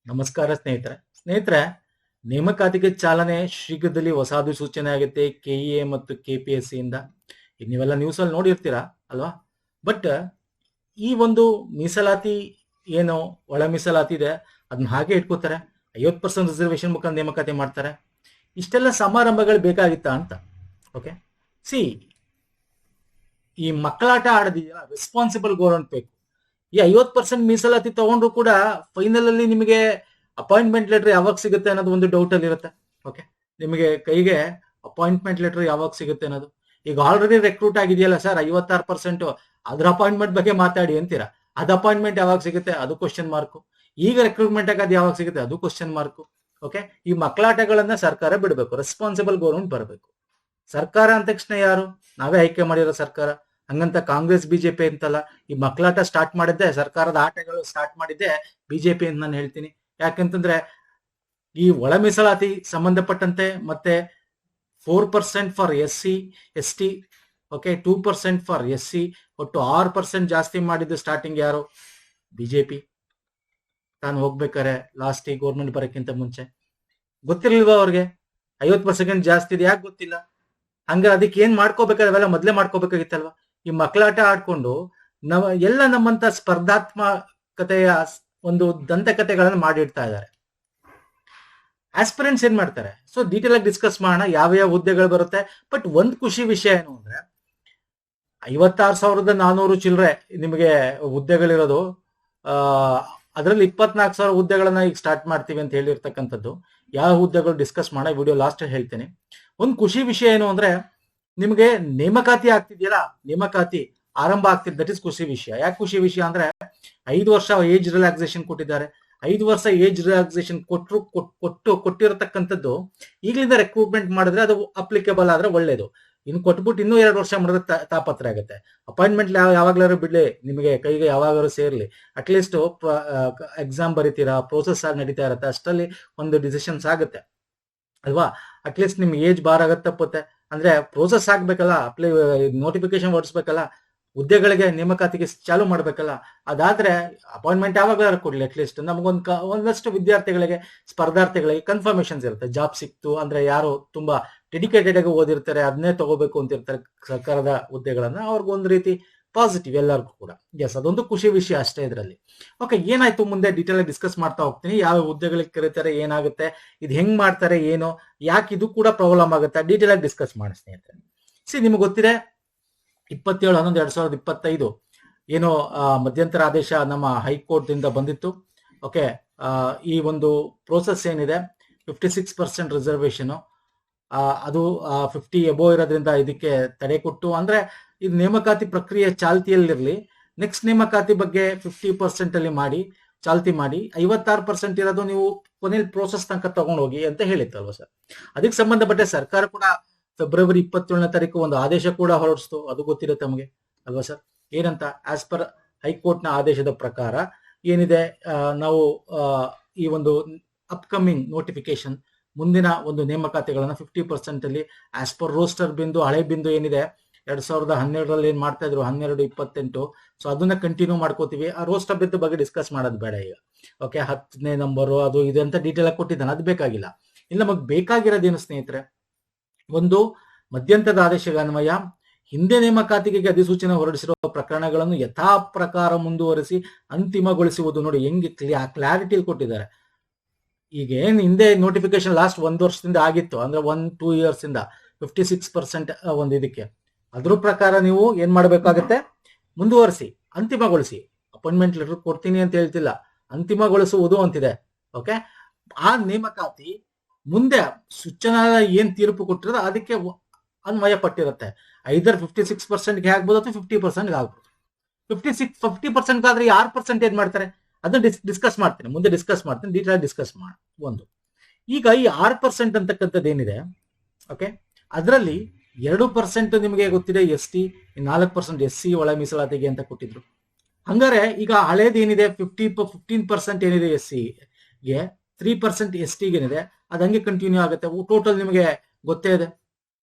ನಮಸ್ಕಾರ ಸ್ನೇಹಿತರೆ, ನೇಮಕಾತಿಗೆ ಚಾಲನೆ ಶೀಘ್ರದಲ್ಲಿ ಹೊಸ ಅಧಿಸೂಚನೆ ಆಗುತ್ತೆ ಕೆಇಎ ಮತ್ತು ಕೆಪಿಎಸ್ಸಿ ಇಂದ. ನೀವೆಲ್ಲ ನ್ಯೂಸ್ ಅಲ್ಲಿ ನೋಡಿರ್ತೀರಾ ಅಲ್ವಾ? ಬಟ್ ಈ ಒಂದು ಮೀಸಲಾತಿ ಏನು ಒಳ ಮೀಸಲಾತಿ ಇದೆ ಅದನ್ನ ಹಾಗೆ ಇಟ್ಕೋತಾರೆ. 50% ರಿಸರ್ವೇಶನ್ ಮುಖಾಂತರ ನೇಮಕಾತಿ ಮಾಡ್ತಾರೆ. ಇಷ್ಟೆಲ್ಲ ಸಮಾರಂಭಗಳು ಬೇಕಾಗಿತ್ತಾ ಅಂತ. ಓಕೆ, ಸಿ ಈ ಮಕ್ಕಳಾಟ ಆಡೋದಿದೆಯಲ್ಲ, ರೆಸ್ಪಾನ್ಸಿಬಲ್ ಗೌರ್ಮೆಂಟ್ ಬೇಕು. ಈ 50% ಮೀಸಲಾತಿ ತಗೊಂಡ್ರು ಕೂಡ ಫೈನಲ್ ಅಲ್ಲಿ ನಿಮಗೆ ಅಪಾಯಿಂಟ್ಮೆಂಟ್ ಲೆಟರ್ ಯಾವಾಗ ಸಿಗುತ್ತೆ ಅನ್ನೋದು ಒಂದು ಡೌಟ್ ಅಲ್ಲಿ ಇರುತ್ತೆ. ಓಕೆ, ನಿಮಗೆ ಕೈಗೆ ಅಪಾಯಿಂಟ್ಮೆಂಟ್ ಲೆಟರ್ ಯಾವಾಗ ಸಿಗುತ್ತೆ ಅನ್ನೋದು. ಈಗ ಆಲ್ರೆಡಿ ರೆಕ್ರೂಟ್ ಆಗಿದೆಯಲ್ಲ ಸರ್ 56%, ಅದ್ರ ಅಪಾಯಿಂಟ್ಮೆಂಟ್ ಬಗ್ಗೆ ಮಾತಾಡಿ ಅಂತೀರಾ. ಅದು ಅಪಾಯಿಂಟ್ಮೆಂಟ್ ಯಾವಾಗ ಸಿಗುತ್ತೆ ಅದು ಕ್ವಶನ್ ಮಾರ್ಕ್. ಈಗ ರೆಕ್ರೂಟ್ಮೆಂಟ್ ಆಗೋದು ಯಾವಾಗ ಸಿಗುತ್ತೆ ಅದು ಕ್ವಶನ್ ಮಾರ್ಕ್. ಓಕೆ, ಈ ಮಕ್ಕಳಾಟಗಳನ್ನ ಸರ್ಕಾರ ಬಿಡಬೇಕು, ರೆಸ್ಪಾನ್ಸಿಬಲ್ ಗೌರ್ಮೆಂಟ್ ಬರಬೇಕು. ಸರ್ಕಾರ ಅಂದ ತಕ್ಷಣ ಯಾರು? ನಾವೇ ಆಯ್ಕೆ ಮಾಡಿರೋ ಸರ್ಕಾರ. ಹಂಗಂತ ಕಾಂಗ್ರೆಸ್ ಬಿಜೆಪಿ ಅಂತಲ್ಲ. ಈ ಮಕ್ಕಳಾಟ ಸ್ಟಾರ್ಟ್ ಮಾಡಿದ್ದೆ, ಸರ್ಕಾರದ ಆಟಗಳು ಸ್ಟಾರ್ಟ್ ಮಾಡಿದ್ದೆ ಬಿಜೆಪಿ ಅಂತ ನಾನು ಹೇಳ್ತೀನಿ. ಯಾಕಂತಂದ್ರೆ ಈ ಒಳ ಮೀಸಲಾತಿ ಸಂಬಂಧಪಟ್ಟಂತೆ ಮತ್ತೆ 4% for SC/ST, okay, 2% for SC, ಒಟ್ಟು 6% ಜಾಸ್ತಿ ಮಾಡಿದ್ದು ಸ್ಟಾರ್ಟಿಂಗ್ ಯಾರು? ಬಿಜೆಪಿ. ತಾನು ಹೋಗ್ಬೇಕಾರೆ ಲಾಸ್ಟ್ ಈ ಗೌರ್ಮೆಂಟ್ ಬರೋಕ್ಕಿಂತ ಮುಂಚೆ ಗೊತ್ತಿರ್ಲಿಲ್ವಾ ಅವ್ರಿಗೆ 50% ಜಾಸ್ತಿ ಇದೆ? ಯಾಕೆ ಗೊತ್ತಿಲ್ಲ? ಹಂಗ ಅದಕ್ಕೆ ಏನ್ ಮಾಡ್ಕೋಬೇಕಾದ್ರೆ ಅವೆಲ್ಲ ಮೊದ್ಲೇ ಮಾಡ್ಕೋಬೇಕಾಗಿತ್ತಲ್ವಾ? ಈ ಮಕ್ಕಳಾಟ ಆಡ್ಕೊಂಡು ಎಲ್ಲ ನಮ್ಮಂತ ಸ್ಪರ್ಧಾತ್ಮಕತೆಯ ಒಂದು ದಂತಕಥೆಗಳನ್ನು ಮಾಡಿಡ್ತಾ ಇದ್ದಾರೆ. ಆಸ್ಪಿರೆಂಟ್ಸ್ ಏನ್ ಮಾಡ್ತಾರೆ? ಸೊ ಡೀಟೇಲ್ ಆಗಿ ಡಿಸ್ಕಸ್ ಮಾಡೋಣ ಯಾವ ಹುದ್ದೆಗಳು ಬರುತ್ತೆ. ಬಟ್ ಒಂದ್ ಖುಷಿ ವಿಷಯ ಏನು ಅಂದ್ರೆ 56,400 ಚಿಲ್ಲರೆ ನಿಮಗೆ ಹುದ್ದೆಗಳಿರೋದು. ಅದರಲ್ಲಿ 24,000 ಹುದ್ದೆಗಳನ್ನ ಈಗ ಸ್ಟಾರ್ಟ್ ಮಾಡ್ತೀವಿ ಅಂತ ಹೇಳಿರ್ತಕ್ಕಂಥದ್ದು. ಯಾವ ಹುದ್ದೆಗಳು ಡಿಸ್ಕಸ್ ಮಾಡೋಣ, ವಿಡಿಯೋ ಲಾಸ್ಟ್ ಹೇಳ್ತೇನೆ. ಒಂದ್ ಖುಷಿ ವಿಷಯ ಏನು ಅಂದ್ರೆ ನಿಮಗೆ ನೇಮಕಾತಿ ಆಗ್ತಿದೆಯಲ್ಲ, ನೇಮಕಾತಿ ಆರಂಭ ಆಗ್ತಿದೆ. ದಟ್ ಇಸ್ ಖುಷಿ ವಿಷಯ. ಯಾಕೆ ಖುಷಿ ವಿಷಯ ಅಂದ್ರೆ 5 ವರ್ಷ ಏಜ್ ರಿಲ್ಯಾಕ್ಸೇಷನ್ ಕೊಟ್ಟಿದ್ದಾರೆ. 5 ವರ್ಷ ಏಜ್ ರಿಲ್ಯಾಕ್ಸೇಷನ್ ಕೊಟ್ಟಿರತಕ್ಕಂಥದ್ದು ಈಗಲಿಂದ ರೆಕ್ರೂಟ್ಮೆಂಟ್ ಮಾಡಿದ್ರೆ ಅದು ಅಪ್ಲಿಕೇಬಲ್ ಆದ್ರೆ ಒಳ್ಳೇದು. ಇನ್ನು ಕೊಟ್ಬಿಟ್ಟು ಇನ್ನೂ 2 ವರ್ಷ ಮಾಡಿದ್ರೆ ತಾಪತ್ರ ಆಗುತ್ತೆ. ಅಪಾಯಿಂಟ್ಮೆಂಟ್ ಯಾವಾಗ್ಲಾರು ಬಿಡ್ಲಿ, ನಿಮಗೆ ಕೈಗೆ ಯಾವಾಗಾರು ಸೇರ್ಲಿ, ಅಟ್ಲೀಸ್ಟ್ ಎಕ್ಸಾಮ್ ಬರೀತೀರಾ, ಪ್ರೋಸೆಸ್ ಆಗಿ ನಡೀತಾ ಇರುತ್ತೆ, ಅಷ್ಟರಲ್ಲಿ ಒಂದು ಡಿಸಿಷನ್ಸ್ ಆಗುತ್ತೆ ಅಲ್ವಾ? ಅಟ್ಲೀಸ್ಟ್ ನಿಮ್ಗೆ ಏಜ್ ಬಾರ್ ಆಗತ್ತೆ ತಪ್ಪುತ್ತೆ ಅಂದ್ರೆ ಪ್ರೋಸೆಸ್ ಆಗ್ಬೇಕಲ್ಲ, ನೋಟಿಫಿಕೇಶನ್ ಹೊಡಿಸ್ಬೇಕಲ್ಲ, ಹುದ್ದೆಗಳಿಗೆ ನೇಮಕಾತಿಗೆ ಚಾಲು ಮಾಡ್ಬೇಕಲ್ಲ. ಅದಾದ್ರೆ ಅಪಾಯಿಂಟ್ಮೆಂಟ್ ಯಾವಾಗಲಾರು ಕೊಡ್ಲಿ, ಅಟ್ಲೀಸ್ಟ್ ಒಂದಷ್ಟು ವಿದ್ಯಾರ್ಥಿಗಳಿಗೆ, ಸ್ಪರ್ಧಾರ್ಥಿಗಳಿಗೆ ಕನ್ಫರ್ಮೇಶನ್ಸ್ ಇರುತ್ತೆ. ಜಾಬ್ ಸಿಕ್ತು ಅಂದ್ರೆ ಯಾರು ತುಂಬಾ ಡೆಡಿಕೇಟೆಡ್ ಆಗಿ ಓದಿರ್ತಾರೆ, ಅದನ್ನೇ ತಗೋಬೇಕು ಅಂತಿರ್ತಾರೆ ಸರ್ಕಾರದ ಹುದ್ದೆಗಳನ್ನ, ಅವ್ರಿಗೊಂದು ರೀತಿ ಪಾಸಿಟಿವ್ ಎಲ್ಲರಿಗೂ ಕೂಡ. ಎಸ್, ಅದೊಂದು ಖುಷಿ ವಿಷಯ ಅಷ್ಟೇ ಇದರಲ್ಲಿ. ಓಕೆ, ಏನಾಯ್ತು ಮುಂದೆ ಡೀಟೇಲ್ ಆಗಿ ಡಿಸ್ಕಸ್ ಮಾಡ್ತಾ ಹೋಗ್ತೀನಿ. ಯಾವ ಹುದ್ದೆಗಳಿಗೆ ಕರೀತಾರೆ, ಏನಾಗುತ್ತೆ, ಇದು ಹೆಂಗ್ ಮಾಡ್ತಾರೆ, ಏನು, ಯಾಕೆ ಇದು ಕೂಡ ಪ್ರಾಬ್ಲಮ್ ಆಗುತ್ತೆ, ಡೀಟೇಲ್ ಆಗಿ ಡಿಸ್ಕಸ್ ಮಾಡಿ ಸ್ನೇಹಿತರೆ. ನಿಮ್ಗೆ ಗೊತ್ತಿದೆ 27/11/2025 ಏನು ಮಧ್ಯಂತರ ಆದೇಶ ನಮ್ಮ ಹೈಕೋರ್ಟ್ ದಿಂದ ಬಂದಿತ್ತು. ಓಕೆ, ಈ ಒಂದು ಪ್ರೋಸೆಸ್ ಏನಿದೆ 56% ರಿಸರ್ವೇಶನ್, ಅದು 50 ಎಬೋ ಇರೋದ್ರಿಂದ ಇದಕ್ಕೆ ತಡೆ ಕೊಟ್ಟು, ಅಂದ್ರೆ ಇದು ನೇಮಕಾತಿ ಪ್ರಕ್ರಿಯೆ ಚಾಲ್ತಿಯಲ್ಲಿರ್ಲಿ, ನೆಕ್ಸ್ಟ್ ನೇಮಕಾತಿ ಬಗ್ಗೆ 50% ಅಲ್ಲಿ ಮಾಡಿ ಚಾಲ್ತಿ ಮಾಡಿ, 56% ಇರೋದು ನೀವು ಕೊನೆಯಲ್ಲಿ ಪ್ರೋಸೆಸ್ ತನಕ ತಗೊಂಡೋಗಿ ಅಂತ ಹೇಳಿತ್ತಲ್ವ ಸರ್. ಅದಕ್ಕೆ ಸಂಬಂಧಪಟ್ಟ ಸರ್ಕಾರ ಕೂಡ ಫೆಬ್ರವರಿ 27ನೇ ತಾರೀಕು ಒಂದು ಆದೇಶ ಕೂಡ ಹೊರಡಿಸ್ತು. ಅದು ಗೊತ್ತಿರುತ್ತೆ ತಮಗೆ ಅಲ್ವಾ ಸರ್? ಏನಂತ, ಆಸ್ ಪರ್ ಹೈಕೋರ್ಟ್ ನ ಆದೇಶದ ಪ್ರಕಾರ ಏನಿದೆ, ನಾವು ಈ ಒಂದು ಅಪ್ಕಮಿಂಗ್ ನೋಟಿಫಿಕೇಶನ್, ಮುಂದಿನ ಒಂದು ನೇಮಕಾತಿಗಳನ್ನ 50% ಅಲ್ಲಿ ಆಸ್ ಪರ್ ರೋಸ್ಟರ್ ಬಿಂದು, ಹಳೆ ಬಿಂದು ಏನಿದೆ 2012ರಲ್ಲಿ ಏನ್ ಮಾಡ್ತಾ ಇದ್ರು 12/28, ಸೊ ಅದನ್ನ ಕಂಟಿನ್ಯೂ ಮಾಡ್ಕೋತೀವಿ. ಆ ರೋಸ್ಟರ್ ಬಿಂದು ಬಗ್ಗೆ ಡಿಸ್ಕಸ್ ಮಾಡೋದು ಬೇಡ ಈಗ. ಓಕೆ, 10ನೇ ನಂಬರು ಅದು ಇದು ಅಂತ ಡೀಟೇಲ್ ಆಗಿ ಕೊಟ್ಟಿದ್ದಾನೆ, ಅದು ಬೇಕಾಗಿಲ್ಲ. ಇಲ್ಲಿ ನಮಗೆ ಬೇಕಾಗಿರೋದೇನು ಸ್ನೇಹಿತರೆ, ಒಂದು ಮಧ್ಯಂತರದ ಆದೇಶದ ಅನ್ವಯ ಹಿಂದೆ ನೇಮಕಾತಿಗೆ ಅಧಿಸೂಚನೆ ಹೊರಡಿಸಿರುವ ಪ್ರಕರಣಗಳನ್ನು ಯಥಾ ಪ್ರಕಾರ ಮುಂದುವರಿಸಿ ಅಂತಿಮಗೊಳಿಸುವುದು. ನೋಡಿ ಹೆಂಗೆ ಕ್ಲಾರಿಟಿ ಕೊಟ್ಟಿದ್ದಾರೆ. ಈಗ ಏನ್ ಹಿಂದೆ ನೋಟಿಫಿಕೇಶನ್ ಲಾಸ್ಟ್ 1 ವರ್ಷದಿಂದ ಆಗಿತ್ತು ಅಂದ್ರೆ 1-2 ಇಯರ್ಸ್ ಇಂದ 56% ಒಂದು ಇದಕ್ಕೆ, ಅದ್ರ ಪ್ರಕಾರ ನೀವು ಏನ್ ಮಾಡ್ಬೇಕಾಗತ್ತೆ, ಮುಂದುವರಿಸಿ, ಅಂತಿಮಗೊಳಿಸಿ. ಅಪಾಯಿಂಟ್ಮೆಂಟ್ ಲೆಟರ್ ಕೊಡ್ತೀನಿ ಅಂತ ಹೇಳ್ತಿಲ್ಲ, ಅಂತಿಮಗೊಳಿಸುವುದು ಅಂತಿದೆ. ಓಕೆ, ಆ ನೇಮಕಾತಿ ಮುಂದೆ ಸೂಚನಾ ಏನ್ ತೀರ್ಪು ಕೊಟ್ಟಿರೋದು ಅದಕ್ಕೆ ಅನ್ವಯ ಪಟ್ಟಿರುತ್ತೆ. ಐದರ್ 56% ಆಗ್ಬೋದು ಅಥವಾ 50% ಆಗ್ಬೋದು. 50% ಆದ್ರೆ 6% ಏನ್ ಮಾಡ್ತಾರೆ ಅದನ್ನ ಡಿಸ್ಕಸ್ ಮಾಡ್ತೀನಿ, ಮುಂದೆ ಡಿಸ್ಕಸ್ ಮಾಡ್ತೀನಿ, ಡೀಟೇಲ್ ಡಿಸ್ಕಸ್ ಮಾಡಿ. ಒಂದು ಈಗ ಈ 6% ಅಂತಕ್ಕಂಥದ್ದು ಏನಿದೆ, ಓಕೆ, ಅದರಲ್ಲಿ 2% ನಿಮಗೆ ಗೊತ್ತಿದೆ ST, 4% SC ಒಳ ಮೀಸಲಾತಿಗೆ ಅಂತ ಕೊಟ್ಟಿದ್ರು. ಹಂಗಾರೆ ಈಗ ಹಳೇದು ಏನಿದೆ 15% ಏನಿದೆ SC-ಗೆ, 3% ST-ಗೆ ಏನಿದೆ ಅದು ಹಂಗೆ ಕಂಟಿನ್ಯೂ ಆಗುತ್ತೆ. ಟೋಟಲ್ ನಿಮಗೆ ಗೊತ್ತೇ ಇದೆ.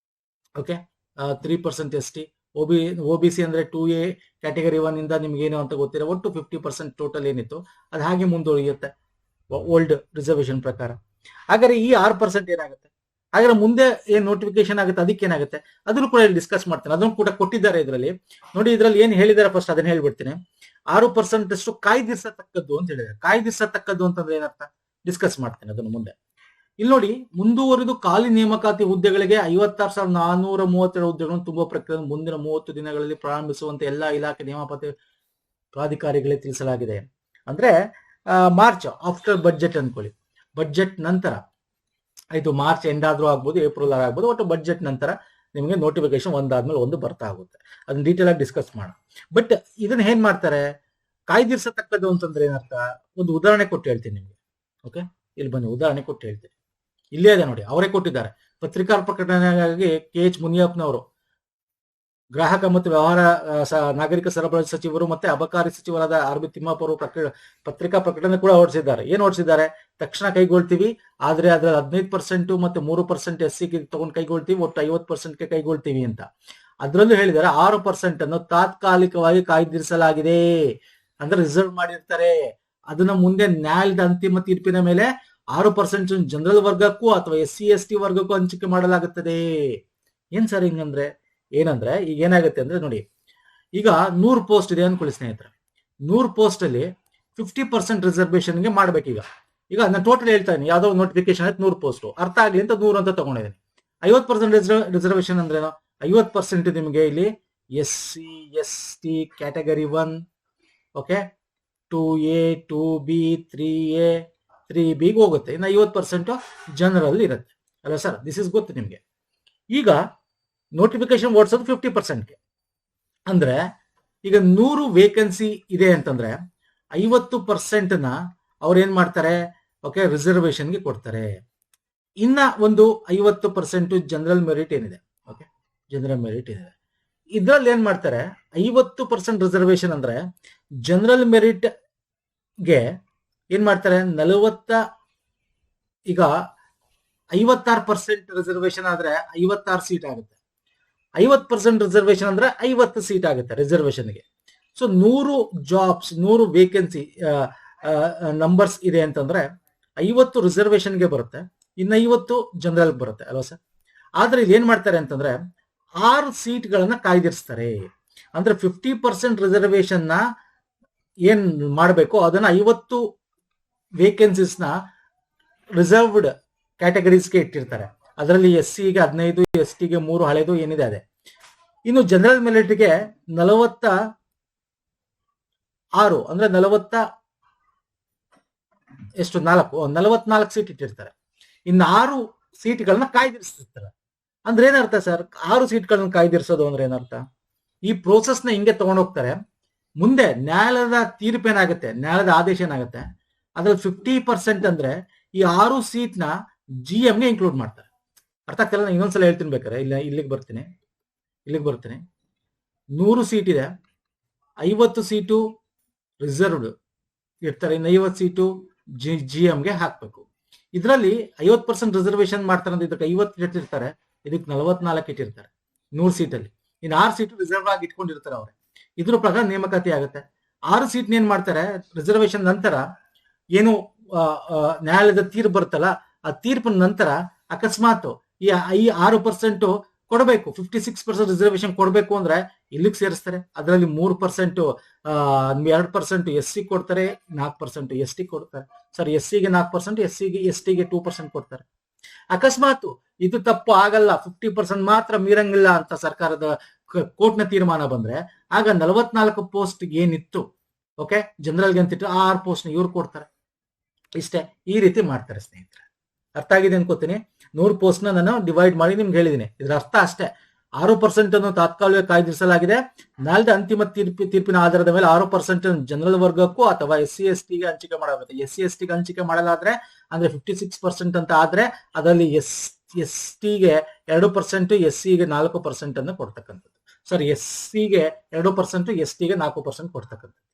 ಓಕೆ, 3% ST, OBC ಅಂದ್ರೆ 2A ಕ್ಯಾಟಗರಿ 1 ಇಂದ ನಿಮ್ಗೆ ಏನು ಅಂತ ಗೊತ್ತಿಲ್ಲ, ಒಟ್ಟು 50% ಟೋಟಲ್ ಏನಿತ್ತು ಅದು ಹಾಗೆ ಮುಂದುವರಿಯುತ್ತೆ ಓಲ್ಡ್ ರಿಸರ್ವೇಶನ್ ಪ್ರಕಾರ. ಹಾಗಾದ್ರೆ ಈ 6% ಏನಾಗುತ್ತೆ, ಹಾಗಾದ್ರೆ ಮುಂದೆ ಏನ್ ನೋಟಿಫಿಕೇಶನ್ ಆಗುತ್ತೆ ಅದಕ್ಕೆ ಏನಾಗುತ್ತೆ ಅದನ್ನು ಕೂಡ ಡಿಸ್ಕಸ್ ಮಾಡ್ತೇನೆ. ಅದನ್ನು ಕೂಡ ಕೊಟ್ಟಿದ್ದಾರೆ ಇದರಲ್ಲಿ ನೋಡಿ. ಇದರಲ್ಲಿ ಏನ್ ಹೇಳಿದ್ದಾರೆ ಫಸ್ಟ್ ಅದನ್ನ ಹೇಳ್ಬಿಡ್ತೀನಿ. 6% ಅಷ್ಟು ಕಾಯ್ದಿರಿಸತಕ್ಕದ್ದು ಅಂತ ಹೇಳಿದ್ದಾರೆ. ಕಾಯ್ದಿರಿಸತಕ್ಕದ್ದು ಅಂತಂದ್ರೆ ಏನರ್ಥ ಡಿಸ್ಕಸ್ ಮಾಡ್ತೇನೆ ಅದನ್ನು ಮುಂದೆ. ಇಲ್ಲಿ ನೋಡಿ, ಮುಂದುವರಿದು ಖಾಲಿ ನೇಮಕಾತಿ ಹುದ್ದೆಗಳಿಗೆ 56,432 ಹುದ್ದೆಗಳನ್ನು ತುಂಬುವ ಪ್ರಕ್ರಿಯೆ ಮುಂದಿನ 30 ದಿನಗಳಲ್ಲಿ ಪ್ರಾರಂಭಿಸುವಂತೆ ಎಲ್ಲಾ ಇಲಾಖೆ ನೇಮಕಾತಿ ಪ್ರಾಧಿಕಾರಿಗಳಿಗೆ ತಿಳಿಸಲಾಗಿದೆ. ಅಂದ್ರೆ ಮಾರ್ಚ್ ಆಫ್ಟರ್ ಬಡ್ಜೆಟ್ ಅನ್ಕೊಳ್ಳಿ, ಬಡ್ಜೆಟ್ ನಂತರ, ಆಯ್ತು ಮಾರ್ಚ್ ಎಂಡ್ ಆದ್ರೂ ಆಗ್ಬೋದು, ಏಪ್ರಿಲ್ ಆಗ್ಬೋದು, ಒಟ್ಟು ಬಡ್ಜೆಟ್ ನಂತರ ನಿಮಗೆ ನೋಟಿಫಿಕೇಶನ್ ಒಂದಾದ್ಮೇಲೆ ಒಂದು ಬರ್ತಾ ಆಗುತ್ತೆ. ಅದನ್ನ ಡೀಟೇಲ್ ಆಗಿ ಡಿಸ್ಕಸ್ ಮಾಡೋಣ. ಬಟ್ ಇದನ್ನ ಏನ್ ಮಾಡ್ತಾರೆ, ಕಾಯ್ದಿರಿಸತಕ್ಕದ್ದು ಅಂತಂದ್ರೆ ಏನರ್ಥ, ಒಂದು ಉದಾಹರಣೆ ಕೊಟ್ಟು ಹೇಳ್ತೀನಿ ನಿಮ್ಗೆ. ಓಕೆ, ಇಲ್ಲಿ ಬನ್ನಿ ಉದಾಹರಣೆ ಕೊಟ್ಟು ಹೇಳ್ತೀನಿ. ಇಲ್ಲೇ ಇದೆ ನೋಡಿ, ಅವರೇ ಕೊಟ್ಟಿದ್ದಾರೆ. ಪತ್ರಿಕಾ ಪ್ರಕಟಣೆಗಾಗಿ KH ಮುನಿಯಪ್ಪನವರು, ಗ್ರಾಹಕ ಮತ್ತು ವ್ಯವಹಾರ ನಾಗರಿಕ ಸರಬರಾಜು ಸಚಿವರು ಮತ್ತೆ ಅಬಕಾರಿ ಸಚಿವರಾದ RB ತಿಮ್ಮಪ್ಪ ಅವರು ಪತ್ರಿಕಾ ಪ್ರಕಟಣೆ ಕೂಡ ಹೊರಡಿಸಿದ್ದಾರೆ. ಏನ್ ಹೊರಡಿಸಿದ್ದಾರೆ, ತಕ್ಷಣ ಕೈಗೊಳ್ತೀವಿ, ಆದ್ರೆ ಅದ್ರ 15% ಮತ್ತೆ 3% SC ತಗೊಂಡು ಕೈಗೊಳ್ತೀವಿ, ಒಟ್ಟು 50% ಕೈಗೊಳ್ತೀವಿ ಅಂತ. ಅದ್ರಲ್ಲೂ ಹೇಳಿದ್ದಾರೆ 6% ಅನ್ನು ತಾತ್ಕಾಲಿಕವಾಗಿ ಕಾಯ್ದಿರಿಸಲಾಗಿದೆ, ಅಂದ್ರೆ ರಿಸರ್ವ್ ಮಾಡಿರ್ತಾರೆ. ಅದನ್ನ ಮುಂದೆ ನ್ಯಾಯಾಲಯದ ಅಂತಿಮ ತೀರ್ಪಿನ ಮೇಲೆ 6% ಜನರಲ್ ವರ್ಗಕ್ಕೂ ಅಥವಾ SC ST ವರ್ಗಕ್ಕೂ ಹಂಚಿಕೆ ಮಾಡಲಾಗುತ್ತದೆ. ಏನ್ ಸರ್ ಹಿಂಗಂದ್ರೆ ಏನಂದ್ರೆ, ಈಗ ಏನಾಗುತ್ತೆ ಅಂದ್ರೆ ನೋಡಿ, ಈಗ 100 ಪೋಸ್ಟ್ ಇದೆ ಅನ್ಕೊಳ್ಳಿ ಸ್ನೇಹಿತರೆ. 100 ಪೋಸ್ಟ್ ಅಲ್ಲಿ 50% ರಿಸರ್ವೇಶನ್ಗೆ ಮಾಡ್ಬೇಕೀಗ. ಈಗ ನಾನು ಟೋಟಲ್ ಹೇಳ್ತಾ ಇದ್ದೀನಿ, ಯಾವ್ದೋ ನೋಟಿಫಿಕೇಶನ್ ಆಯ್ತು 100 ಪೋಸ್ಟ್, ಅರ್ಥ ಆಗ್ಲಿ ಅಂತ 100 ಅಂತ ತಗೊಂಡಿದ್ದೀನಿ. 50% ರಿಸರ್ವೇಶನ್ ಅಂದ್ರೆ 50% ನಿಮಗೆ ಇಲ್ಲಿ SC ST category 1, okay, 2A 2B 3A 3B ಹೋಗುತ್ತೆ. ಇನ್ನು 50% ಜನರಲ್ ಇರುತ್ತೆ ಅಲ್ಲ ಸರ್, ದಿಸ್ ಇಸ್ ಗೊತ್ತು ನಿಮ್ಗೆ. ಈಗ ನೋಟಿಫಿಕೇಶನ್ ಓಡಿಸೋದು 50%ಗೆ, ಅಂದ್ರೆ ಈಗ 100 ವೇಕೆನ್ಸಿ ಇದೆ ಅಂತಂದ್ರೆ 50% ಅವ್ರು ಏನ್ ಮಾಡ್ತಾರೆ, ಓಕೆ, ರಿಸರ್ವೇಶನ್ಗೆ ಕೊಡ್ತಾರೆ. ಇನ್ನ ಒಂದು 50% ಜನರಲ್ ಮೆರಿಟ್ ಏನಿದೆ, ಓಕೆ, ಜನರಲ್ ಮೆರಿಟ್ ಏನಿದೆ, ಇದ್ರಲ್ಲಿ ಏನ್ ಮಾಡ್ತಾರೆ, 50% ರಿಸರ್ವೇಶನ್ ಅಂದ್ರೆ ಜನರಲ್ ಮೆರಿಟ್ ಗೆ ಏನ್ ಮಾಡ್ತಾರೆ, ಈಗ 56% ರಿಸರ್ವೇಶನ್ ಆದ್ರೆ 56 ಸೀಟ್ ಆಗುತ್ತೆ. 50% ರಿಸರ್ವೇಶನ್ ಅಂದ್ರೆ 50 ಸೀಟ್ ಆಗುತ್ತೆ ರಿಸರ್ವೇಶನ್ಗೆ. ಸೊ 100 ಜಾಬ್ಸ್ 100 ವೇಕೆನ್ಸಿ ನಂಬರ್ಸ್ ಇದೆ ಅಂತಂದ್ರೆ 50 ರಿಸರ್ವೇಶನ್ಗೆ ಬರುತ್ತೆ, ಇನ್ನು 50 ಜನರಲ್ ಬರುತ್ತೆ ಅಲ್ವಾ ಸರ್. ಆದ್ರೆ ಇಲ್ಲಿ ಏನ್ ಮಾಡ್ತಾರೆ ಅಂತಂದ್ರೆ 6 ಸೀಟ್ಗಳನ್ನ ಕಾಯ್ದಿರಿಸ್ತಾರೆ. ಅಂದ್ರೆ 50% ರಿಸರ್ವೇಶನ್ ನ ಏನ್ ಮಾಡಬೇಕು ಅದನ್ನ 50 ವೇಕೆನ್ಸೀಸ್ ನ ರಿಸರ್ವ್ಡ್ ಕ್ಯಾಟಗರೀಸ್ಗೆ ಇಟ್ಟಿರ್ತಾರೆ. ಅದರಲ್ಲಿ SCಗೆ 15, STಗೆ 3 ಹಳೆದು ಏನಿದೆ ಅದೇ. ಇನ್ನು ಜನರಲ್ ಮೆರಿಟ್ಗೆ 46 ಅಂದ್ರೆ 44 ಸೀಟ್ ಇಟ್ಟಿರ್ತಾರೆ. ಇನ್ನು 6 ಸೀಟ್ಗಳನ್ನ ಕಾಯ್ದಿರಿಸ್ತಿರ್ತಾರೆ. ಅಂದ್ರೆ ಏನರ್ಥ ಸರ್, 6 ಸೀಟ್ಗಳನ್ನ ಕಾಯ್ದಿರಿಸೋದು ಅಂದ್ರೆ ಏನರ್ಥ, ಈ ಪ್ರೋಸೆಸ್ ನ ಹಿಂಗೆ ತಗೊಂಡೋಗ್ತಾರೆ. ಮುಂದೆ ನ್ಯಾಯಾಲಯದ ತೀರ್ಪೇನಾಗುತ್ತೆ, ನ್ಯಾಯಾಲಯದ ಆದೇಶ ಏನಾಗುತ್ತೆ, ಅದ್ರಲ್ಲಿ 50% ಅಂದ್ರೆ ಈ 6 ಸೀಟ್ ನ GM ಗೆ ಇನ್ಕ್ಲೂಡ್ ಮಾಡ್ತಾರೆ. ಅರ್ಥ ಆಗ್ತಿಲ್ಲ, ನಾನು ಇನ್ನೊಂದ್ಸಲ ಹೇಳ್ತೀನಿ ಬೇಕಾರೆ. ಇಲ್ಲಿಗೆ ಬರ್ತೀನಿ. 100 ಸೀಟ್ ಇದೆ, 50 ಸೀಟು ರಿಸರ್ವ್ಡ್ ಇರ್ತಾರೆ, ಇನ್ನು 50 ಸೀಟು GM ಗೆ ಹಾಕ್ಬೇಕು. ಇದರಲ್ಲಿ 50% ರಿಸರ್ವೇಶನ್ ಮಾಡ್ತಾರೆ ಅಂದ್ರೆ ಇದಕ್ಕೆ 50 ಇಟ್ಟಿರ್ತಾರೆ, ಇದಕ್ಕೆ 44 ಇಟ್ಟಿರ್ತಾರೆ 100 ಸೀಟಲ್ಲಿ. ಇನ್ನು 6 ಸೀಟು ರಿಸರ್ವ್ ಆಗಿ ಇಟ್ಕೊಂಡಿರ್ತಾರೆ ಅವ್ರೆ. ಇದ್ರ ಪ್ರಕಾರ ನೇಮಕಾತಿ ಆಗುತ್ತೆ. 6 ಸೀಟ್ ಏನ್ ಮಾಡ್ತಾರೆ, ರಿಸರ್ವೇಶನ್ ನಂತರ ಏನು ನ್ಯಾಯಾಲಯದ ತೀರ್ಪು ಬರುತ್ತಲ್ಲ, ಆ ತೀರ್ಪಿನ ನಂತರ ಅಕಸ್ಮಾತ್ ಈ 6% ಕೊಡಬೇಕು, 56% ರಿಸರ್ವೇಶನ್ ಕೊಡಬೇಕು ಅಂದ್ರೆ ಇಲ್ಲಿಗೆ ಸೇರಿಸ್ತಾರೆ. ಅದರಲ್ಲಿ 3%, 2% SC ಕೊಡ್ತಾರೆ, 4% ST ಕೊಡ್ತಾರೆ. ಸರ್, SCಗೆ 4%, STಗೆ 2% ಕೊಡ್ತಾರೆ. ಅಕಸ್ಮಾತ್ ಇದು ತಪ್ಪು ಆಗಲ್ಲ, 50% ಮಾತ್ರ ಮೀರಂಗಿಲ್ಲ ಅಂತ ಸರ್ಕಾರದ ಕೋರ್ಟ್ನ ತೀರ್ಮಾನ ಬಂದ್ರೆ ಆಗ 44 ಪೋಸ್ಟ್ ಏನಿತ್ತು, ಓಕೆ, ಜನರಲ್ಗೆ ಅಂತಿಟ್ಟು 6 ಪೋಸ್ಟ್ ನ ಇವ್ರು ಕೊಡ್ತಾರೆ. ಇಷ್ಟೇ, ಈ ರೀತಿ ಮಾಡ್ತಾರೆ ಸ್ನೇಹಿತರೆ. ಅರ್ಥ ಆಗಿದೆ ಅನ್ಕೋತೀನಿ. 100 ಪೋಸ್ಟ್ ನ ನಾನು ಡಿವೈಡ್ ಮಾಡಿ ನಿಮ್ಗೆ ಹೇಳಿದೀನಿ. ಇದ್ರ ಅರ್ಥ ಅಷ್ಟೇ, 6% ಅನ್ನು ತಾತ್ಕಾಲಿಕ ಕಾಯ್ದಿರಿಸಲಾಗಿದೆ. ನ್ಯಾಯಾಲಯದ ಅಂತಿಮ ತೀರ್ಪಿನ ಆಧಾರದ ಮೇಲೆ 6% ಜನರಲ್ ವರ್ಗಕ್ಕೂ ಅಥವಾ SC STಗೆ ಹಂಚಿಕೆ ಮಾಡಲಾಗುತ್ತೆ. SC STಗೆ ಹಂಚಿಕೆ ಮಾಡಲಾದ್ರೆ ಅಂದ್ರೆ 56% ಅಂತ ಆದ್ರೆ ಅದರಲ್ಲಿ STಗೆ 2%, SCಗೆ 4% ಅನ್ನು ಕೊಡ್ತಕ್ಕಂಥದ್ದು. ಸರಿ, SCಗೆ 2%, STಗೆ 4% ಕೊಡ್ತಕ್ಕಂಥದ್ದು.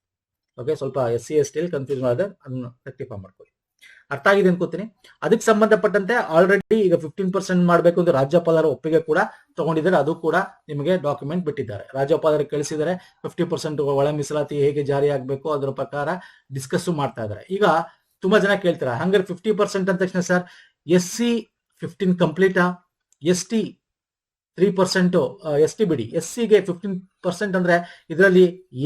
ಓಕೆ, ಸ್ವಲ್ಪ SC ST ಕನ್ಫ್ಯೂಸ್ ಮಾಡಿದ್ರೆ ಅದನ್ನು ರೆಕ್ಟಿಫೈ ಮಾಡ್ಕೊಳ್ಳಿ. ಅರ್ಥ ಆಗಿದೆ ಅನ್ಕೋತೀನಿ. ಅದಕ್ಕೆ ಸಂಬಂಧಪಟ್ಟಂತೆ ಆಲ್ರೆಡಿ ಈಗ 15% ಮಾಡಬೇಕು ಅಂತ ರಾಜ್ಯಪಾಲರ ಒಪ್ಪಿಗೆ ಕೂಡ ತಗೊಂಡಿದ್ದಾರೆ. ಅದು ಕೂಡ ನಿಮಗೆ ಡಾಕ್ಯುಮೆಂಟ್ ಬಿಟ್ಟಿದ್ದಾರೆ. ರಾಜ್ಯಪಾಲರಿಗೆ ಕಳಿಸಿದರೆ 50% ಒಳ ಮೀಸಲಾತಿ ಹೇಗೆ ಜಾರಿ ಆಗಬೇಕು ಅದರ ಪ್ರಕಾರ ಡಿಸ್ಕಸ್ ಮಾಡ್ತಾ ಇದ್ದಾರೆ. ಈಗ ತುಂಬಾ ಜನ ಕೇಳ್ತಾರೆ, ಹಂಗಾರೆ 50% ಅಂದ ತಕ್ಷಣ ಸರ್ SC 15 ಕಂಪ್ಲೀಟಾ, ST 3%, ST ಬಿಡಿ, SCಗೆ 15% ಅಂದ್ರೆ ಇದರಲ್ಲಿ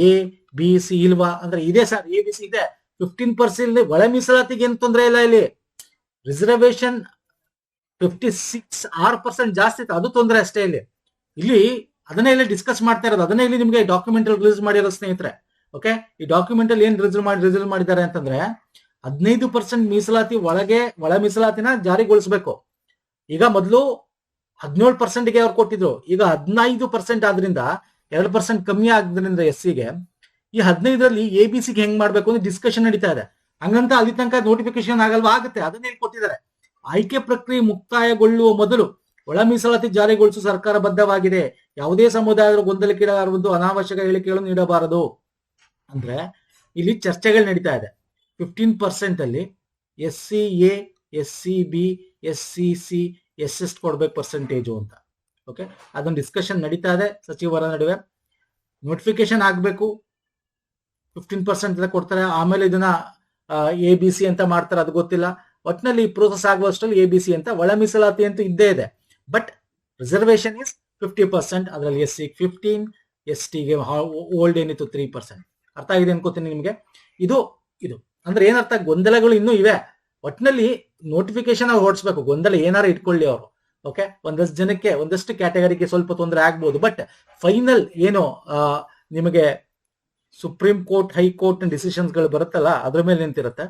ABC ಇಲ್ವಾ ಅಂದ್ರೆ ಇದೆ ಸರ್, ABC ಇದೆ. 15% ಒಳ ಮೀಸಲಾತಿಗೆ ಏನು ತೊಂದರೆ ಇಲ್ಲ. ಇಲ್ಲಿ ರಿಸರ್ವೇಶನ್ 56% ಜಾಸ್ತಿ ಇತ್ತು, ಅದು ತೊಂದರೆ ಅಷ್ಟೇ. ಇಲ್ಲಿ ಅದನ್ನೇ ಇಲ್ಲಿ ಡಿಸ್ಕಸ್ ಮಾಡ್ತಾ ಇರೋದು, ಅದನ್ನೇ ಇಲ್ಲಿ ನಿಮಗೆ ಡಾಕ್ಯುಮೆಂಟ್ ರಿಲೀಸ್ ಮಾಡಿರೋ ಸ್ನೇಹಿತರೆ. ಓಕೆ, ಈ ಡಾಕ್ಯುಮೆಂಟ್ ಅಲ್ಲಿ ಏನ್ ರಿಸಲ್ಟ್ ಮಾಡಿದ್ದಾರೆ ಅಂತಂದ್ರೆ 15% ಮೀಸಲಾತಿ ಒಳ ಮೀಸಲಾತಿನ ಜಾರಿಗೊಳಿಸಬೇಕು. ಈಗ ಮೊದಲು 17%ಗೆ ಅವ್ರು ಕೊಟ್ಟಿದ್ರು, ಈಗ 15% ಆದ್ರಿಂದ 2% ಕಮ್ಮಿ ಆದ್ರಿಂದ SCಗೆ ಈ 15ರಲ್ಲಿ ABCಗೆ ಹೆಂಗ್ ಮಾಡ್ಬೇಕು ಅಂತ ಡಿಸ್ಕಷನ್ ನಡೀತಾ ಇದೆ. ಹಂಗಂತ ಅಲ್ಲಿ ತನಕ ನೋಟಿಫಿಕೇಶನ್ ಆಗಲ್ವಾ? ಆಗುತ್ತೆ. ಅದನ್ನ ಹೇಳಿ ಕೊಟ್ಟಿದ್ದಾರೆ. ಆಯ್ಕೆ ಪ್ರಕ್ರಿಯೆ ಮುಕ್ತಾಯಗೊಳ್ಳುವ ಮೊದಲು ಒಳ ಮೀಸಲಾತಿ ಜಾರಿಗೊಳಿಸಲು ಸರ್ಕಾರ ಬದ್ಧವಾಗಿದೆ. ಯಾವುದೇ ಸಮುದಾಯದ ಗೊಂದಲಕ್ಕೀಡಾಗುವುದು ಅನಾವಶ್ಯಕ ಹೇಳಿಕೆಗಳನ್ನು ನೀಡಬಾರದು ಅಂದ್ರೆ ಇಲ್ಲಿ ಚರ್ಚೆಗಳು ನಡೀತಾ ಇದೆ. 15% ಅಲ್ಲಿ SCA, SCB, SCC, SS ಕೊಡ್ಬೇಕು ಪರ್ಸೆಂಟೇಜು ಅಂತ. ಓಕೆ, ಅದೊಂದು ಡಿಸ್ಕಷನ್ ನಡೀತಾ ಇದೆ ಸಚಿವರ ನಡುವೆ. ನೋಟಿಫಿಕೇಶನ್ ಆಗ್ಬೇಕು, 15% ಕೊಡ್ತಾರೆ, ಆಮೇಲೆ ಇದನ್ನ ABC ಅಂತ ಮಾಡ್ತಾರೆ, ಅದು ಗೊತ್ತಿಲ್ಲ. ಒಟ್ಟಿನಲ್ಲಿ ಪ್ರೋಸೆಸ್ ಆಗುವಷ್ಟರಲ್ಲಿ ABC ಅಂತ ಒಳ ಮೀಸಲಾತಿ ಅಂತೂ ಇದ್ದೇ ಇದೆ. ಬಟ್ ರಿಸರ್ವೇಶನ್ ಇಸ್ 50%, ಅದರಲ್ಲಿ SC 15, STಗೆ ಓಲ್ಡ್ ಏನಿತ್ತು 3%. ಅರ್ಥ ಆಗಿದೆ ಅನ್ಕೋತೀನಿ ನಿಮ್ಗೆ. ಇದು ಅಂದ್ರೆ ಏನರ್ಥ, ಗೊಂದಲಗಳು ಇನ್ನೂ ಇವೆ. ಒಟ್ಟಿನಲ್ಲಿ ನೋಟಿಫಿಕೇಶನ್ ಅವ್ರು ಹೊರಡಿಸ್ಬೇಕು, ಗೊಂದಲ ಏನಾರು ಇಟ್ಕೊಳ್ಳಿ ಅವರು. ಓಕೆ, ಒಂದಷ್ಟು ಜನಕ್ಕೆ ಒಂದಷ್ಟು ಕ್ಯಾಟಗರಿಗೆ ಸ್ವಲ್ಪ ತೊಂದರೆ ಆಗ್ಬೋದು. ಬಟ್ ಫೈನಲ್ ಏನು ನಿಮಗೆ ಸುಪ್ರೀಂ ಕೋರ್ಟ್, ಹೈಕೋರ್ಟ್ ಡಿಸಿಷನ್ಸ್ ಗಳು ಬರುತ್ತಲ್ಲ, ಅದ್ರ ಮೇಲೆ ನಿಂತಿರುತ್ತೆ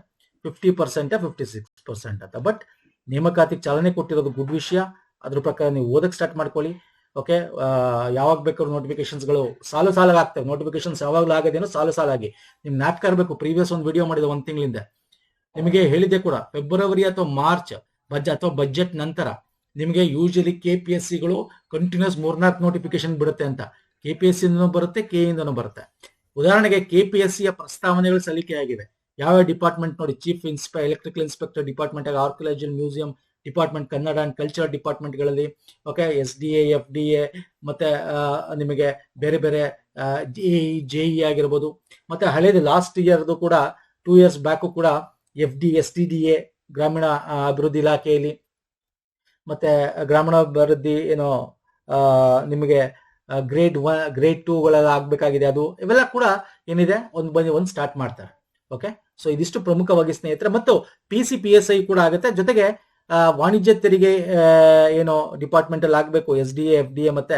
50%, 56% ಅಂತ. ಬಟ್ ನೇಮಕಾತಿಗೆ ಚಾಲನೆ ಕೊಟ್ಟಿರೋದು ಗುಡ್ ವಿಷಯ. ಅದ್ರ ಪ್ರಕಾರ ನೀವು ಓದಕ್ಕೆ ಸ್ಟಾರ್ಟ್ ಮಾಡ್ಕೊಳ್ಳಿ. ಓಕೆ, ಯಾವಾಗ ಬೇಕಾದ್ರೂ ನೋಟಿಫಿಕೇಶನ್ಸ್ ಗಳು ಸಾಲಾಗಿ ಆಗ್ತವೆ. ನೋಟಿಫಿಕೇಶನ್ಸ್ ಯಾವಾಗಲೂ ಆಗೋದೇನೋ ಸಾಲಾಗಿ. ನಿಮ್ ಜ್ಞಾಪಕ ಇರಬೇಕು, ಪ್ರೀವಿಯಸ್ ಒಂದು ವಿಡಿಯೋ ಮಾಡಿದ 1 ತಿಂಗಳಿಂದ ನಿಮಗೆ ಹೇಳಿದೆ ಕೂಡ, ಫೆಬ್ರವರಿ ಅಥವಾ ಮಾರ್ಚ್ ಬಜೆಟ್ ನಂತರ ನಿಮಗೆ ಯೂಶಲಿ KPSCಗಳು ಕಂಟಿನ್ಯೂಸ್ 3-4 ನೋಟಿಫಿಕೇಶನ್ ಬಿಡುತ್ತೆ ಅಂತ. KPSC ಬರುತ್ತೆ, KEಯಿಂದನೂ ಬರುತ್ತೆ. ಉದಾಹರಣೆಗೆ KPSCಯ ಪ್ರಸ್ತಾವನೆಗಳು ಸಲ್ಲಿಕೆ ಆಗಿದೆ. ಯಾವ ಡಿಪಾರ್ಟ್ಮೆಂಟ್ ನೋಡಿ, chief electrical inspector department, archaeology museum department, Kannada and cultural ಡಿಪಾರ್ಟ್ಮೆಂಟ್ಗಳಲ್ಲಿ. ಓಕೆ, SDA, FDA ಮತ್ತೆ ನಿಮಗೆ ಬೇರೆ ಬೇರೆ JE ಆಗಿರ್ಬೋದು. ಮತ್ತೆ ಹಳೇದು ಲಾಸ್ಟ್ ಇಯರ್ದು ಕೂಡ 2 years ಬ್ಯಾಕು ಕೂಡ SDDA ಗ್ರಾಮೀಣ ಅಭಿವೃದ್ಧಿ ಇಲಾಖೆಯಲ್ಲಿ, ಮತ್ತೆ ಗ್ರಾಮೀಣ ಅಭಿವೃದ್ಧಿ ಏನೋ ನಿಮಗೆ ಗ್ರೇಡ್ 1, ಗ್ರೇಡ್ 2ಗಳೆಲ್ಲ ಆಗ್ಬೇಕಾಗಿದೆ. ಅದು ಇವೆಲ್ಲ ಕೂಡ ಏನಿದೆ ಒಂದು ಸ್ಟಾರ್ಟ್ ಮಾಡ್ತಾರೆ. ಓಕೆ, ಸೊ ಇದಿಷ್ಟು ಪ್ರಮುಖವಾಗಿ ಸ್ನೇಹಿತರೆ. ಮತ್ತು PCPSI ಕೂಡ ಆಗುತ್ತೆ. ಜೊತೆಗೆ ವಾಣಿಜ್ಯ ತೆರಿಗೆ ಏನೋ ಡಿಪಾರ್ಟ್ಮೆಂಟ್ ಅಲ್ಲಿ ಆಗ್ಬೇಕು, SDA, FDA ಮತ್ತೆ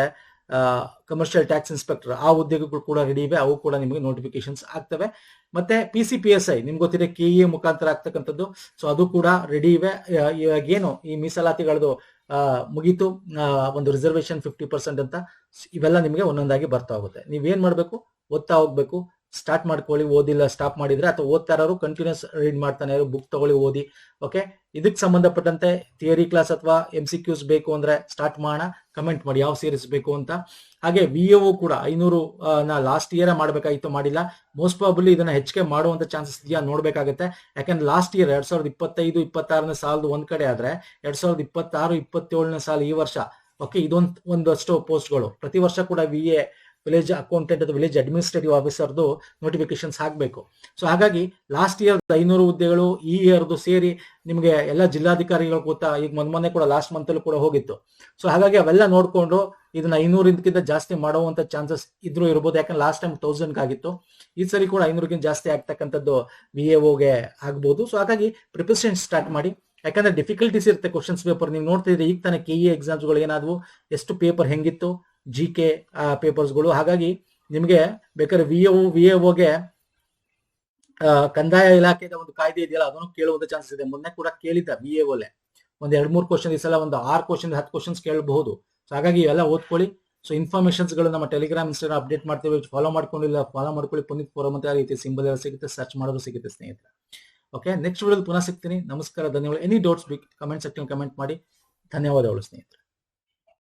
ಕಮರ್ಷಿಯಲ್ ಟ್ಯಾಕ್ಸ್ ಇನ್ಸ್ಪೆಕ್ಟರ್, ಆ ಹುದ್ದೆಗಳು ಕೂಡ ರೆಡಿ ಇವೆ. ಅವು ಕೂಡ ನಿಮಗೆ ನೋಟಿಫಿಕೇಶನ್ಸ್ ಆಗ್ತವೆ. ಮತ್ತೆ PCPSI ನಿಮ್ಗೆ ಗೊತ್ತಿದೆ, KE ಮುಖಾಂತರ ಆಗ್ತಕ್ಕಂಥದ್ದು. ಸೊ ಅದು ಕೂಡ ರೆಡಿ ಇವೆ. ಇವಾಗೇನು ಈ ಮೀಸಲಾತಿಗಳದು ಮುಗೀತು, ಒಂದು ರಿಸರ್ವೇಶನ್ 50% ಅಂತ, ಇವೆಲ್ಲ ನಿಮಗೆ ಒಂದೊಂದಾಗಿ ಬರ್ತಾ ಹೋಗುತ್ತೆ. ನೀವೇನ್ ಮಾಡ್ಬೇಕು, ಓದ್ತಾ ಹೋಗ್ಬೇಕು. ಸ್ಟಾರ್ಟ್ ಮಾಡ್ಕೊಳ್ಳಿ. ಓದಿಲ್ಲ ಸ್ಟಾಪ್ ಮಾಡಿದ್ರೆ, ಅಥವಾ ಓದ್ತಾ ಇರೋರು ಕಂಟಿನ್ಯೂಸ್ ರೀಡ್ ಮಾಡ್ತಾನೆ ಬುಕ್ ತಗೊಳ್ಳಿ, ಓದಿ. ಓಕೆ, ಇದಕ್ಕೆ ಸಂಬಂಧಪಟ್ಟಂತೆ ಥಿಯರಿ ಕ್ಲಾಸ್ ಅಥವಾ MCQs ಬೇಕು ಅಂದ್ರೆ ಸ್ಟಾರ್ಟ್ ಮಾಡೋಣ. ಕಮೆಂಟ್ ಮಾಡಿ ಯಾವ ಸೀರೀಸ್ ಬೇಕು ಅಂತ. ಹಾಗೆ VAO ಕೂಡ 500 ಲಾಸ್ಟ್ ಇಯರ್ ಮಾಡಬೇಕಾಗಿತ್ತು, ಮಾಡಿಲ್ಲ. ಮೋಸ್ಟ್ ಪ್ರಾಬಬ್ಲಿ ಇದನ್ನ ಹೆಚ್ಚಿಗೆ ಮಾಡುವಂತ ಚಾನ್ಸಸ್ ಇದೆಯಾ ನೋಡ್ಬೇಕಾಗುತ್ತೆ. ಯಾಕಂದ್ರೆ ಲಾಸ್ಟ್ ಇಯರ್ 2025-26ನೇ ಸಾಲದು ಒಂದ್ ಕಡೆ ಆದ್ರೆ 2026-27ನೇ ಸಾಲ ಈ ವರ್ಷ. ಓಕೆ, ಒಂದಷ್ಟು ಪೋಸ್ಟ್ಗಳು ಪ್ರತಿ ವರ್ಷ ಕೂಡ VA ವಿಲೇಜ್ ಅಕೌಂಟೆಂಟ್ ಅಥವಾ ವಿಲೇಜ್ ಅಡ್ಮಿನಿಸ್ಟ್ರೇಟಿವ್ ಆಫೀಸರ್ದು ನೋಟಿಫಿಕೇಶನ್ಸ್ ಆಗಬೇಕು. ಸೊ ಹಾಗಾಗಿ ಲಾಸ್ಟ್ ಇಯರ್ 500 ಹುದ್ದೆಗಳು ಈ ಇಯರ್ದು ಸೇರಿ ನಿಮಗೆ ಎಲ್ಲ ಜಿಲ್ಲಾಧಿಕಾರಿಗಳು ಗೊತ್ತಾ, ಈಗ ಮೊನ್ನೆ ಕೂಡ ಲಾಸ್ಟ್ ಮಂತ್ ಅಲ್ಲೂ ಕೂಡ ಹೋಗಿತ್ತು. ಸೊ ಹಾಗಾಗಿ ಅವೆಲ್ಲ ನೋಡ್ಕೊಂಡು ಇದನ್ನ 500 ಜಾಸ್ತಿ ಮಾಡುವಂತ ಚಾನ್ಸಸ್ ಇದ್ರೂ ಇರ್ಬೋದು. ಯಾಕಂದ್ರೆ ಲಾಸ್ಟ್ ಟೈಮ್ 1000 ಆಗಿತ್ತು, ಈ ಸರಿ ಕೂಡ 500 ಜಾಸ್ತಿ ಆಗ್ತಕ್ಕಂಥದ್ದು VAOಗೆ ಆಗ್ಬೋದು. ಸೊ ಹಾಗಾಗಿ ಪ್ರಿಪರೇಷನ್ ಸ್ಟಾರ್ಟ್ ಮಾಡಿ. ಯಾಕಂದ್ರೆ ಡಿಫಿಕಲ್ಟೀಸ್ ಇರುತ್ತೆ ಕ್ವಶನ್ಸ್ ಪೇಪರ್. ನೀವು ನೋಡ್ತಿದ್ರೆ ಈಗ ತಾನೇ KE ಎಕ್ಸಾಮ್ಸ್ಗಳು ಏನಾದ್ವು, ಎಷ್ಟು ಪೇಪರ್ ಹೆಂಗಿತ್ತು, GK ಪೇಪರ್ಸ್ಗಳು. ಹಾಗಾಗಿ ನಿಮಗೆ ಬೇಕಾದ್ರೆ VAOಗೆ ಕಂದಾಯ ಇಲಾಖೆಯ ಒಂದು ಕಾಯ್ದೆ ಇದೆಯಲ್ಲ, ಅದನ್ನು ಕೇಳುವಂತ ಚಾನ್ಸಸ್ ಇದೆ. ಮೊನ್ನೆ ಕೂಡ ಕೇಳಿದ್ದ VAOಲೆ ಒಂದು 2-3 ಕ್ವಶನ್, ಈ ಸಲ ಒಂದು 6 ಕ್ವಶನ್ 10 ಕ್ವಶನ್ಸ್ ಕೇಳಬಹುದು. ಸೊ ಹಾಗಾಗಿ ಇವೆಲ್ಲ ಓದ್ಕೊಳ್ಳಿ. ಸೊ ಇನ್ಫಾರ್ಮೇಶನ್ಸ್ ಗಳು ನಮ್ಮ ಟೆಲಿಗ್ರಾಮ್, ಇನ್ಸ್ಟಾಗ್ರಾಮ್ ಅಪ್ಡೇಟ್ ಮಾಡ್ತೀವಿ. ಫಾಲೋ ಮಾಡ್ಕೊಂಡಿಲ್ಲ ಫಾಲೋ ಮಾಡ್ಕೊಳ್ಳಿ. ಪುನೀತ್ ಫೋರಮ್ ಅಂತ ರೀತಿ ಸಿಂಬಲ್ ಎಲ್ಲ ಸಿಗುತ್ತೆ, ಸರ್ಚ್ ಮಾಡೋದು ಸಿಗುತ್ತೆ ಸ್ನೇಹಿತರೆ. ಓಕೆ, ನೆಕ್ಸ್ಟ್ ವಿಡಿಯೋದಲ್ಲಿ ಪುನಃ ಸಿಗ್ತೀನಿ. ನಮಸ್ಕಾರ, ಧನ್ಯವಾದ. Any doubts comment section comment ಮಾಡಿ. ಧನ್ಯವಾದಗಳು ಸ್ನೇಹಿತರೆ.